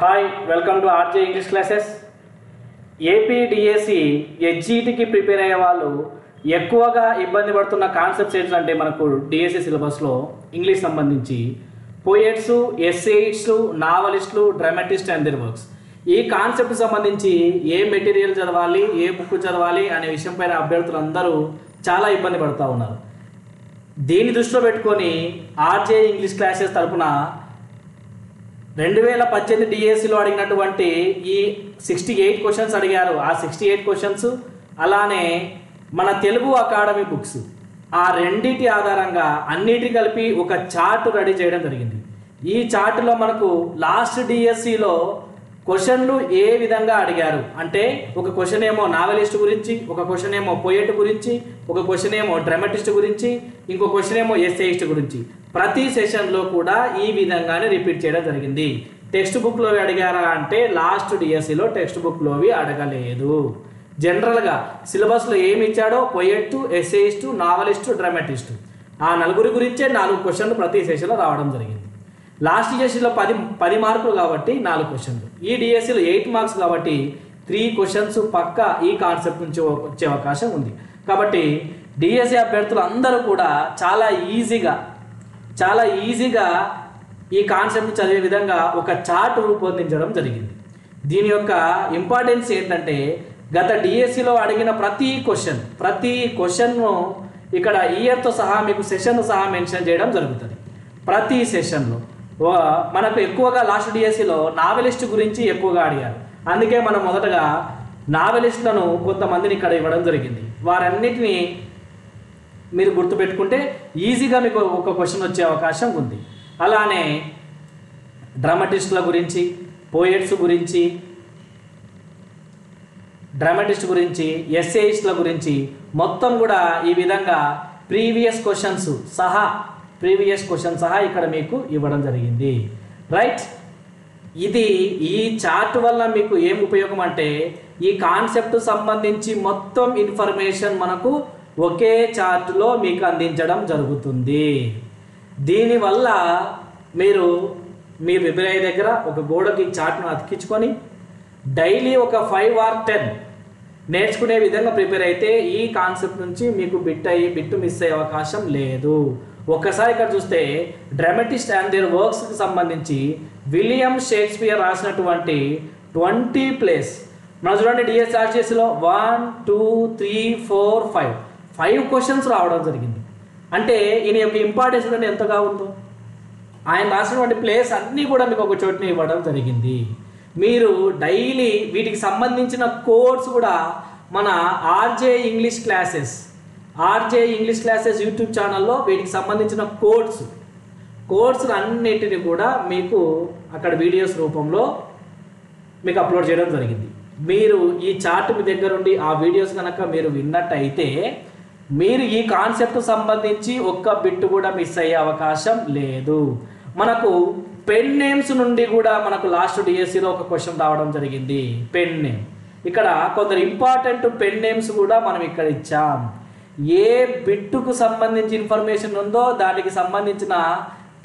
Hi welcome to RJ English classes. APDSC హెచ్జిటికి prepare అయ్యే వాళ్ళు ఎక్కువగా ఇబ్బంది పడుతున్న కాన్సెప్ట్స్ ఏంటంటే మనకు డిఎస్సి సిలబస్లో ఇంగ్లీష్ సంబంధించి పోయెట్స్, ఎస్సేయిస్ట్స్, నావలిస్టులు, డ్రామాటిస్ట్ అండ్ దేర్ వర్క్స్. ఈ కాన్సెప్ట్ సంబంధించి ఏ మెటీరియల్ చదవాలి, ఏ బుక్ చదవాలి అనే విషయం పైన అభ్యర్థులు అందరూ చాలా ఇబ్బంది పడుతూ ఉన్నారు. దీన్ని దృష్టిలో పెట్టుకొని ఆర్జే ఇంగ్లీష్ క్లాసెస్ తరఫున 2018 డిఎస్సిలో అడిగినటువంటి ఈ 68 క్వశ్చన్స్ అడిగారు. ఆ 68 క్వశ్చన్స్ అలానే మన తెలుగు అకాడమీ బుక్స్ ఆ రెండింటి ఆధారంగా అన్నిటి కలిపి ఒక చార్ట్ రెడీ చేయడం జరిగింది. ఈ చార్ట్లో మనకు లాస్ట్ డిఎస్సిలో క్వశ్చన్లు ఏ విధంగా అడిగారు అంటే ఒక క్వశ్చన్ ఏమో నావెలిస్ట్ గురించి, ఒక క్వశ్చన్ ఏమో పోయెట్ గురించి, ఒక క్వశ్చన్ ఏమో డ్రామాటిస్ట్ గురించి, ఇంకో క్వశ్చన్ ఏమో ఎస్సేయిస్ట్ గురించి. ప్రతి సెషన్లో కూడా ఈ విధంగానే రిపీట్ చేయడం జరిగింది. టెక్స్ట్ బుక్లో అడిగారా అంటే లాస్ట్ డిఎస్సిలో టెక్స్ట్ బుక్లోవి అడగలేదు. జనరల్గా సిలబస్లో ఏమి ఇచ్చాడో పోయెట్, ఎస్సేయిస్ట్, నావలిస్ట్, డ్రామాటిస్ట్ ఆ నలుగురి గురించే 4 క్వశ్చన్లు ప్రతి సెషన్లో రావడం జరిగింది. లాస్ట్ డిఎస్సిలో 10 మార్కులు కాబట్టి 4 క్వశ్చన్లు, ఈ డిఎస్సిలో 8 మార్క్స్ కాబట్టి 3 క్వశ్చన్స్ పక్కా ఈ కాన్సెప్ట్ నుంచి వచ్చే అవకాశం ఉంది. కాబట్టి డిఎస్సి అభ్యర్థులు అందరూ కూడా చాలా ఈజీగా ఈ కాన్సెప్ట్ చదివే విధంగా ఒక చార్ట్ రూపొందించడం జరిగింది. దీని యొక్క ఇంపార్టెన్స్ ఏంటంటే గత డిఎస్సిలో అడిగిన ప్రతి క్వశ్చన్ను ఇక్కడ ఇయర్తో సహా మీకు సెషన్ సహా మెన్షన్ చేయడం జరుగుతుంది. ప్రతి సెషన్లో మనకు ఎక్కువగా లాస్ట్ డిఎస్సిలో నావెలిస్ట్ గురించి ఎక్కువగా అడిగారు. అందుకే మనం మొదటగా నావెలిస్ట్లను కొంతమందిని ఇక్కడ ఇవ్వడం జరిగింది. వారన్నిటినీ మీరు గుర్తుపెట్టుకుంటే ఈజీగా మీకు ఒక క్వశ్చన్ వచ్చే అవకాశం ఉంది. అలానే డ్రామాటిస్టుల గురించి, పోయెట్స్ గురించి, డ్రామాటిస్ట్ గురించి, ఎస్సేయిస్ట్ల గురించి మొత్తం కూడా ఈ విధంగా ప్రీవియస్ క్వశ్చన్స్ సహా ఇక్కడ మీకు ఇవ్వడం జరిగింది. రైట్, ఇది ఈ చార్ట్ వల్ల మీకు ఏం ఉపయోగం అంటే ఈ కాన్సెప్ట్ సంబంధించి మొత్తం ఇన్ఫర్మేషన్ మనకు ఒకే చార్ట్లో మీకు అందించడం జరుగుతుంది. దీనివల్ల మీరు మీ వెబ్సైట్ దగ్గర ఒక గోడకి చార్ట్ను అతికించుకొని డైలీ ఒక 5 or 10 నేర్చుకునే విధంగా ప్రిపేర్ అయితే ఈ కాన్సెప్ట్ నుంచి మీకు బిట్టు మిస్ అయ్యే అవకాశం లేదు. ఒక్కసారి ఇక్కడ చూస్తే డ్రామాటిస్ట్ అండ్ దేర్ వర్క్స్కి సంబంధించి విలియం షేక్స్పియర్ రాసినటువంటి 20 ప్లేస్ మనం చూడండి డిఎస్సిలో 1, 2, 3, 4, 5 క్వశ్చన్స్ రావడం జరిగింది. అంటే ఈయన యొక్క ఇంపార్టెన్స్ అనేది ఎంతగా ఉందో. ఆయన రాసినటువంటి ప్లేస్ అన్నీ కూడా మీకు ఒక చోటుని ఇవ్వడం జరిగింది. మీరు డైలీ వీటికి సంబంధించిన కోడ్స్ కూడా మన ఆర్జే ఇంగ్లీష్ క్లాసెస్ యూట్యూబ్ ఛానల్లో వీటికి సంబంధించిన కోడ్స్ అన్నిటిని కూడా మీకు అక్కడ వీడియోస్ రూపంలో మీకు అప్లోడ్ చేయడం జరిగింది. మీరు ఈ చార్ట్ మీ దగ్గర ఉండి ఆ వీడియోస్ కనుక మీరు విన్నట్టయితే మీరు ఈ కాన్సెప్ట్ సంబంధించి ఒక్క బిట్ కూడా మిస్ అయ్యే అవకాశం లేదు. మనకు పెన్ నేమ్స్ నుండి కూడా మనకు లాస్ట్ డిఎస్సిలో ఒక క్వశ్చన్ రావడం జరిగింది. పెన్ నేమ్ ఇక్కడ కొందరు ఇంపార్టెంట్ పెన్ నేమ్స్ కూడా మనం ఇక్కడ ఇచ్చాం. ఏ బిట్టుకు సంబంధించి ఇన్ఫర్మేషన్ ఉందో దానికి సంబంధించిన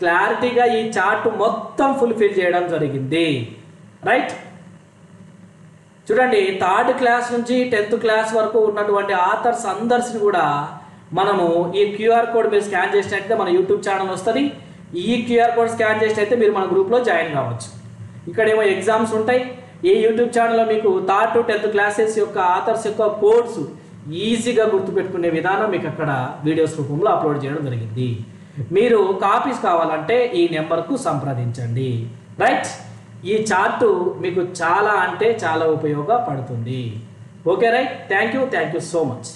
క్లారిటీగా ఈ చార్ట్ మొత్తం ఫుల్ఫిల్ చేయడం జరిగింది. రైట్, చూడండి 3rd క్లాస్ నుంచి 10th క్లాస్ వరకు ఉన్నటువంటి ఆథర్స్ అందరిని కూడా మనము ఈ క్యూఆర్ కోడ్ మీరు స్కాన్ చేసినట్లయితే మన యూట్యూబ్ ఛానల్ వస్తుంది. ఈ క్యూఆర్ కోడ్ స్కాన్ చేసినట్లయితే మీరు మన గ్రూప్లో జాయిన్ కావచ్చు. ఇక్కడేమో ఎగ్జామ్స్ ఉంటాయి. ఈ యూట్యూబ్ ఛానల్లో మీకు 3rd to 10th క్లాసెస్ యొక్క ఆథర్స్ యొక్క కోడ్స్ ఈజీగా గుర్తుపెట్టుకునే విధానం మీకు అక్కడ వీడియోస్ రూపంలో అప్లోడ్ చేయడం జరిగింది. మీరు కాపీస్ కావాలంటే ఈ నెంబర్కు సంప్రదించండి. రైట్, ఈ చార్టు మీకు చాలా ఉపయోగపడుతుంది. Okay right, thank you so much.